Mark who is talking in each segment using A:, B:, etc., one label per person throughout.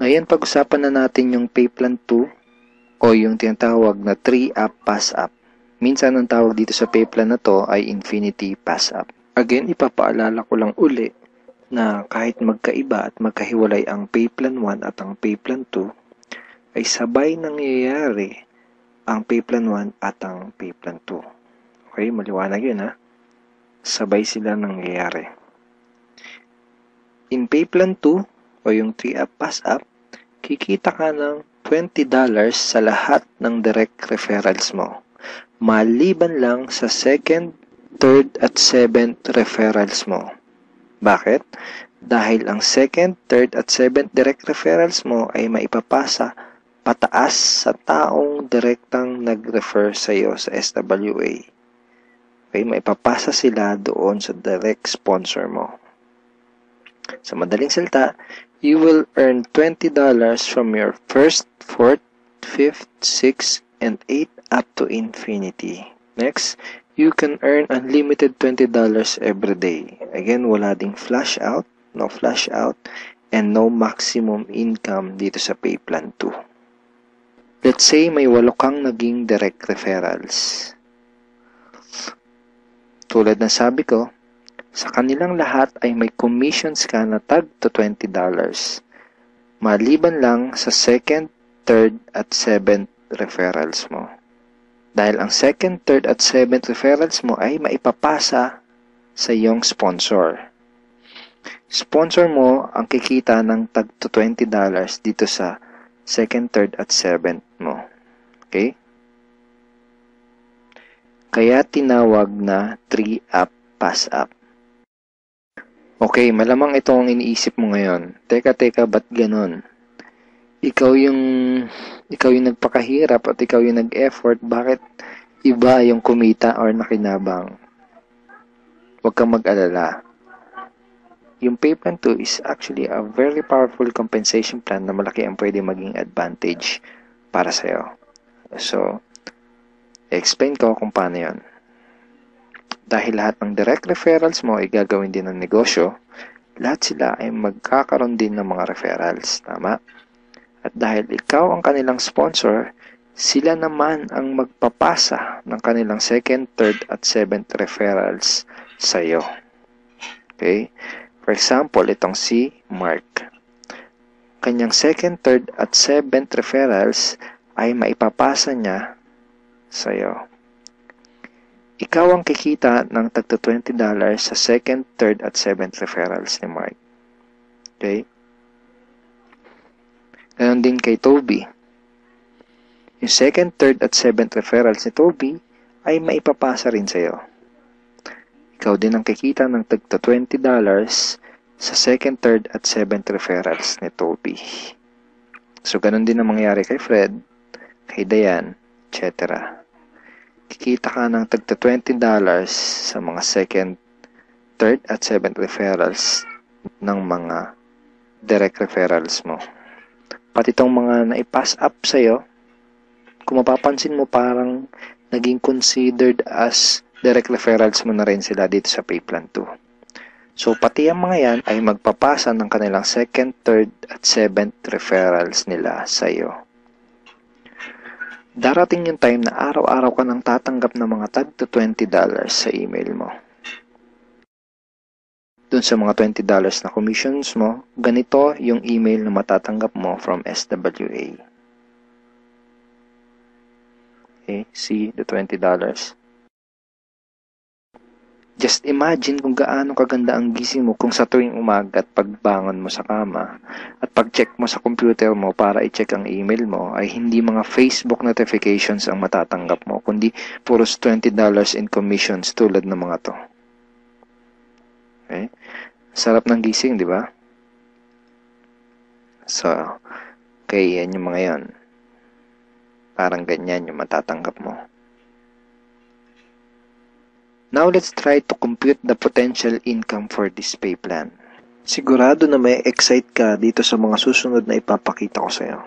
A: Ngayon, pag-usapan na natin yung pay plan 2 o yung tinatawag na 3-up pass-up. Minsan ang tawag dito sa pay plan na to ay infinity pass-up. Again, ipapaalala ko lang uli na kahit magkaiba at magkahiwalay ang pay plan 1 at ang pay plan 2, ay sabay nangyayari ang pay plan 1 at ang pay plan 2. Okay, maliwanag yun ha. Sabay sila nangyayari. In pay plan 2 o yung 3-up pass-up, kikita ka ng $20 sa lahat ng direct referrals mo. Maliban lang sa second, third at seventh referrals mo. Bakit? Dahil ang second, third at seventh direct referrals mo ay maipapasa pataas sa taong direktang nag-refer sa iyo sa SWA. Okay, maipapasa sila doon sa direct sponsor mo. Sa madaling salita, you will earn $20 from your first, fourth, fifth, sixth, and 8th up to infinity. Next, you can earn unlimited $20 every day. Again, wala ding flash out, no flash out, and no maximum income dito sa pay plan 2. Let's say may 8 kang naging direct referrals. Tulad ng sabi ko, sa kanilang lahat ay may commissions ka na tag to $20. Maliban lang sa second, third, at seventh referrals mo. Dahil ang second, third, at seventh referrals mo ay maipapasa sa iyong sponsor. Sponsor mo ang kikita ng tag to $20 dito sa second, third, at seventh mo. Okay? Kaya tinawag na 3-up pass-up. Okay, malamang ito ang iniisip mo ngayon. Teka, ba't ganun? Ikaw yung nagpakahirap at ikaw yung nag-effort, bakit iba yung kumita or nakinabang? Huwag kang mag-alala. Yung pay plan 2 is actually a very powerful compensation plan na malaki ang pwede maging advantage para sa'yo. So, explain ko kung paano yun. Dahil lahat ng direct referrals mo ay gagawin din ng negosyo, lahat sila ay magkakaroon din ng mga referrals. Tama? At dahil ikaw ang kanilang sponsor, sila naman ang magpapasa ng kanilang second, third, at seventh referrals sa iyo. Okay? For example, itong si Mark. Kanyang second, third, at seventh referrals ay maipapasa niya sa iyo. Ikaw ang kikita ng tagto $20 sa second, third, at seventh referrals ni Mark. Okay? Ganon din kay Toby. Yung second, third, at seventh referrals ni Toby ay maipapasa rin sa iyo. Ikaw din ang kikita ng tagto $20 sa second, third, at seventh referrals ni Toby. So, ganon din ang mangyayari kay Fred, kay Diane, etc. Kikita ka ng tagta $20 sa mga second, third, at seventh referrals ng mga direct referrals mo. Pati itong mga naipass up sa'yo, kung mapapansin mo parang naging considered as direct referrals mo na rin sila dito sa pay plan 2. So, pati ang mga yan ay magpapasa ng kanilang second, third, at seventh referrals nila sa'yo. Darating yung time na araw-araw ka nang tatanggap ng mga tag to $20 sa email mo. Dun sa mga $20 na commissions mo, ganito yung email na matatanggap mo from SWA. Okay, see the $20? Just imagine kung gaano kaganda ang gising mo kung sa tuwing umaga at pagbangon mo sa kama at pag-check mo sa computer mo para i-check ang email mo ay hindi mga Facebook notifications ang matatanggap mo, kundi puros $20 in commissions tulad ng mga to. Okay? Sarap ng gising, di ba? So, okay, yan yung mga yan. Parang ganyan yung matatanggap mo. Now, let's try to compute the potential income for this pay plan. Sigurado na may excite ka dito sa mga susunod na ipapakita ko sa'yo.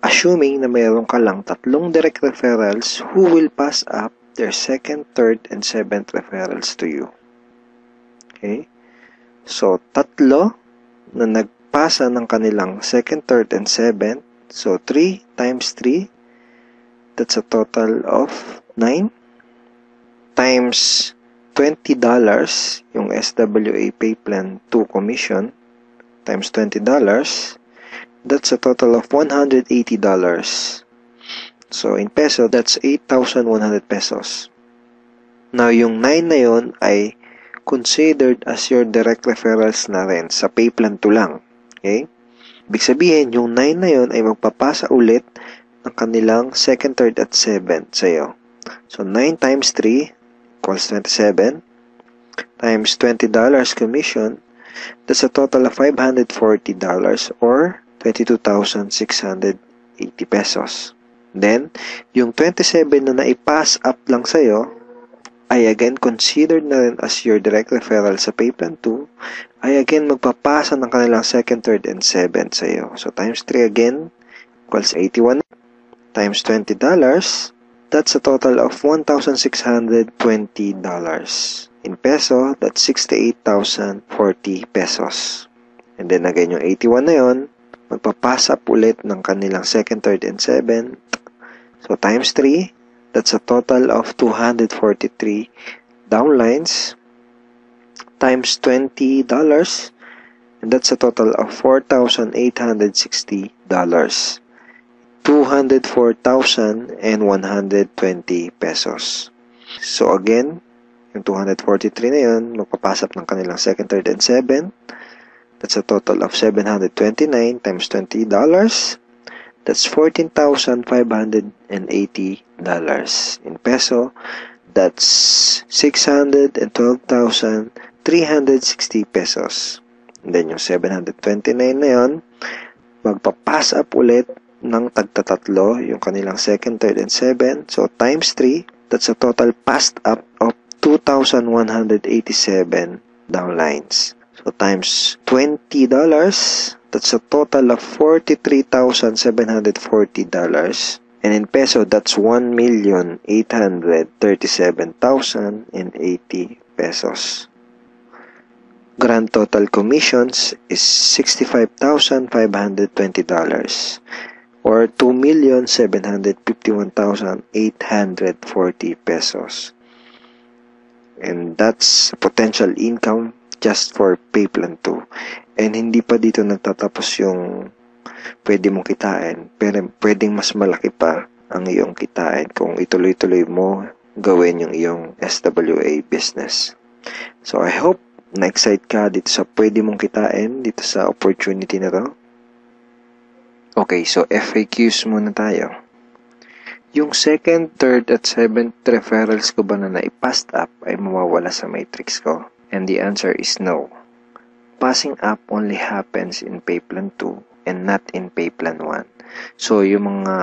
A: Assuming na mayroon ka lang 3 direct referrals who will pass up their second, third, and seventh referrals to you. Okay? So, 3 na magpapasa ng kanilang 2nd, 3rd, and 7th. So, 3 times 3, that's a total of 9 times $20 yung SWA Pay Plan 2 commission times $20, that's a total of $180. So, in peso, that's 8,100 pesos. Now, yung 9 na yun ay considered as your direct referrals na rin sa Pay Plan 2 lang. Okay? Ibig sabihin, yung 9 na yun ay magpapasa ulit ng kanilang 2nd, 3rd, at 7th sa'yo. So, 9 times 3 equals 27 times $20 commission, that's a total of $540 or 22,680 pesos. Then, yung 27 na naipass up lang sa'yo ay again considered na rin as your direct referral sa Pay Plan 2 ay again magpapasa ng kanilang 2nd, 3rd, and 7th sa'yo. So, times 3 again equals 81 times $20, that's a total of $1,620. In peso, that's 68,040 pesos. And then again, yung 81 na yun, magpapasa ulit ng kanilang 2nd, 3rd, and 7th. So, times 3, that's a total of 243 downlines times $20, and that's a total of $4,860. 204,120 pesos. So again, yung 243 na yun, magpapasap ng kanilang 2nd, 3rd, and 7th. That's a total of $729 times $20. That's $14,580. In peso, that's 612,360 pesos. And then yung 729 na yun, magpapass up ulit ng tagtatatlo, yung kanilang 2nd, 3rd, and 7th. So, times 3, that's a total passed up of 2,187 downlines. So, times $20, that's a total of $43,740. And in peso, that's 1,837,080 pesos. Grand total commissions is $65,520. Or 2,751,840 pesos. And that's potential income just for Pay Plan 2. And hindi pa dito nagtatapos yung pwede mong kitain. Pero pwedeng mas malaki pa ang iyong kitain kung ituloy-tuloy mo gawin yung iyong SWA business. So I hope na-excite ka dito sa pwede mong kitain, dito sa opportunity na to. Okay, so FAQs muna tayo. Yung 2nd, 3rd, at 7th referrals ko ba na naipassed up ay mawawala sa matrix ko? And the answer is no. Passing up only happens in Pay Plan 2 and not in Pay Plan 1. So, yung mga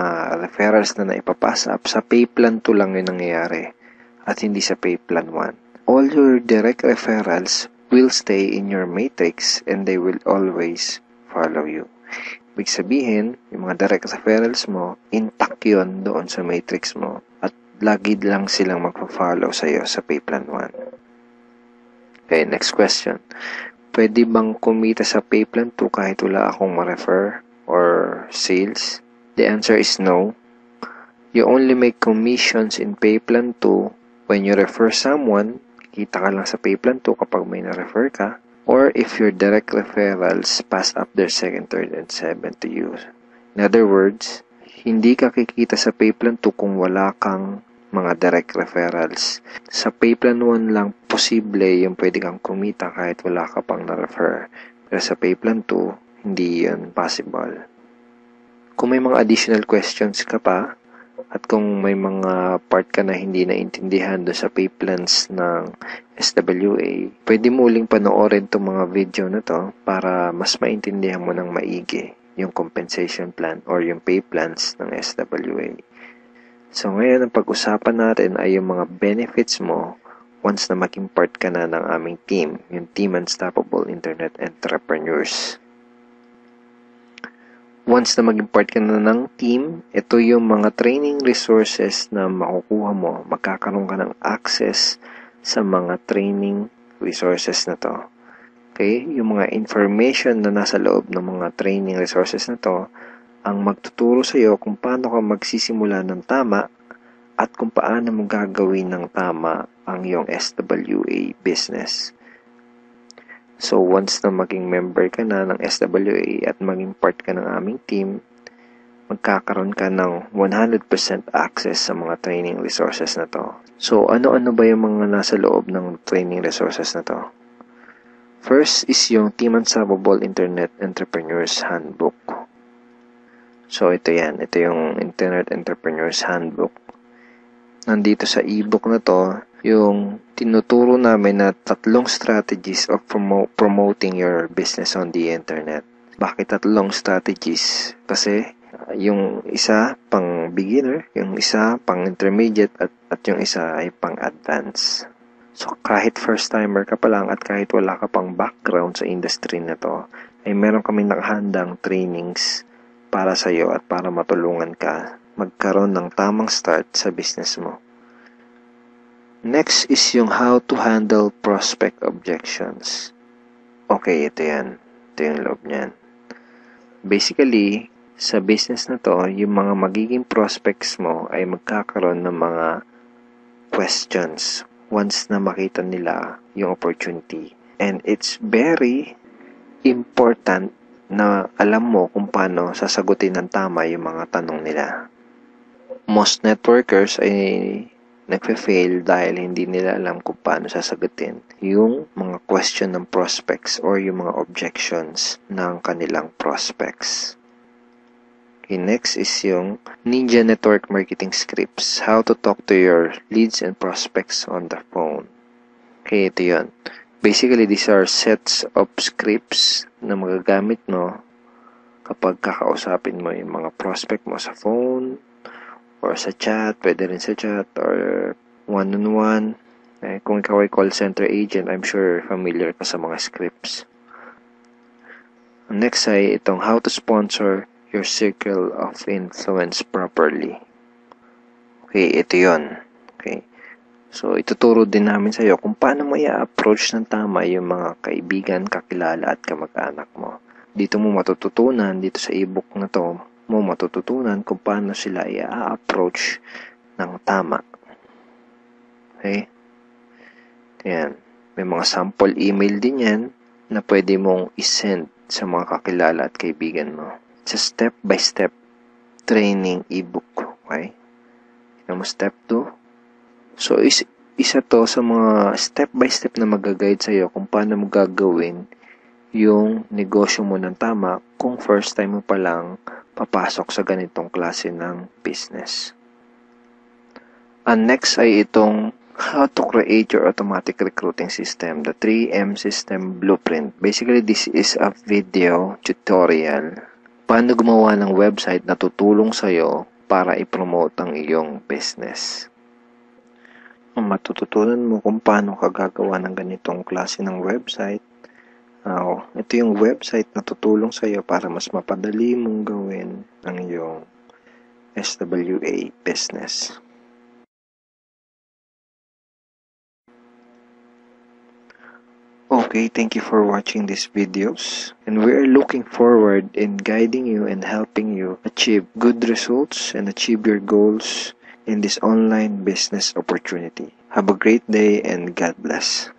A: referrals na naipapass up, sa Pay Plan 2 lang yung nangyayari at hindi sa Pay Plan 1. All your direct referrals will stay in your matrix and they will always follow you. Ibig sabihin, yung mga direct referrals mo, intact yun doon sa matrix mo at lagi lang silang magpa-follow sa'yo sa Pay Plan 1. Okay, next question. Pwede bang kumita sa Pay Plan 2 kahit wala akong ma-refer or sales? The answer is no. You only make commissions in Pay Plan 2 when you refer someone. Kita ka lang sa Pay Plan 2 kapag may na-refer ka. Or if your direct referrals pass up their 2nd, 3rd, and 7th to you. In other words, hindi ka kikita sa Pay Plan 2 kung wala kang mga direct referrals. Sa Pay Plan 1 lang posible yung pwede kang kumita kahit wala ka pang na-refer. Pero sa Pay Plan 2, hindi yun possible. Kung may mga additional questions ka pa, at kung may mga part ka na hindi naintindihan do sa pay plans ng SWA, pwede mo uling panoorin itong mga video na to para mas maintindihan mo ng maigi yung compensation plan or yung pay plans ng SWA. So ngayon, ang pag-usapan natin ay yung mga benefits mo once na maging part ka na ng aming team, yung Team Unstoppable Internet Entrepreneurs. Once na maging part ka na ng team, ito yung mga training resources na makukuha mo. Magkakaroon ka ng access sa mga training resources na to. Okay? Yung mga information na nasa loob ng mga training resources na to ang magtuturo sa iyo kung paano ka magsisimula ng tama at kung paano mo gagawin ng tama ang iyong SWA business. So, once na maging member ka na ng SWA at maging part ka ng aming team, magkakaroon ka ng 100% access sa mga training resources na to. So, ano-ano ba yung mga nasa loob ng training resources na to? First is yung Team Unstoppable Internet Entrepreneurs Handbook. So, ito yan. Ito yung Internet Entrepreneurs Handbook. Nandito sa ebook na to, yung tinuturo namin na 3 strategies of promoting your business on the internet. Bakit 3 strategies? Kasi yung isa pang beginner, yung isa pang intermediate, at yung isa ay pang advanced. So kahit first timer ka pa lang at kahit wala ka pang background sa industry na to, ay meron kami nakahandang trainings para sa iyo at para matulungan ka magkaroon ng tamang start sa business mo. Next is yung how to handle prospect objections. Okay, ito yan. Ito yung loob niyan. Basically, sa business na to, yung mga magiging prospects mo ay magkakaroon ng mga questions once na makita nila yung opportunity. And it's very important na alam mo kung paano sasagutin ng tama yung mga tanong nila. Most networkers ay nagfe-fail dahil hindi nila alam kung paano sasagutin yung mga question ng prospects or yung mga objections ng kanilang prospects. Okay, next is yung Ninja Network Marketing Scripts. How to talk to your leads and prospects on the phone. Okay, ito yun. Basically, these are sets of scripts na magagamit mo kapag kakausapin mo yung mga prospect mo sa phone, or sa chat, pwede rin sa chat, or one-on-one. Kung ikaw ay call center agent, I'm sure familiar ka sa mga scripts. Next ay itong how to sponsor your circle of influence properly. Okay, ito yun. Okay. So, ituturo din namin sa iyo kung paano mo i-approach ng tama yung mga kaibigan, kakilala at kamag-anak mo. Dito mo matututunan, dito sa ebook na to, mo matututunan kung paano sila i-approach ng tama. Okay? Ayan. May mga sample email din yan na pwede mong isend sa mga kakilala at kaibigan mo. It's a step-by-step training ebook. Okay? Tignan mo step 2. So, isa to sa mga step-by-step na mag-guide sa'yo kung paano mo gagawin yung negosyo mo ng tama kung first time mo pa lang papasok sa ganitong klase ng business. And next ay itong how to create your automatic recruiting system, the 3M system blueprint. Basically, this is a video tutorial paano gumawa ng website na tutulong sa'yo para i-promote ang iyong business. Matututunan mo kung paano ka gagawa ng ganitong klase ng website. Ito yung website na tutulong sa iyo para mas mapadali mong gawin ang iyong SWA business. Okay, thank you for watching these videos. And we are looking forward in guiding you and helping you achieve good results and achieve your goals in this online business opportunity. Have a great day and God bless.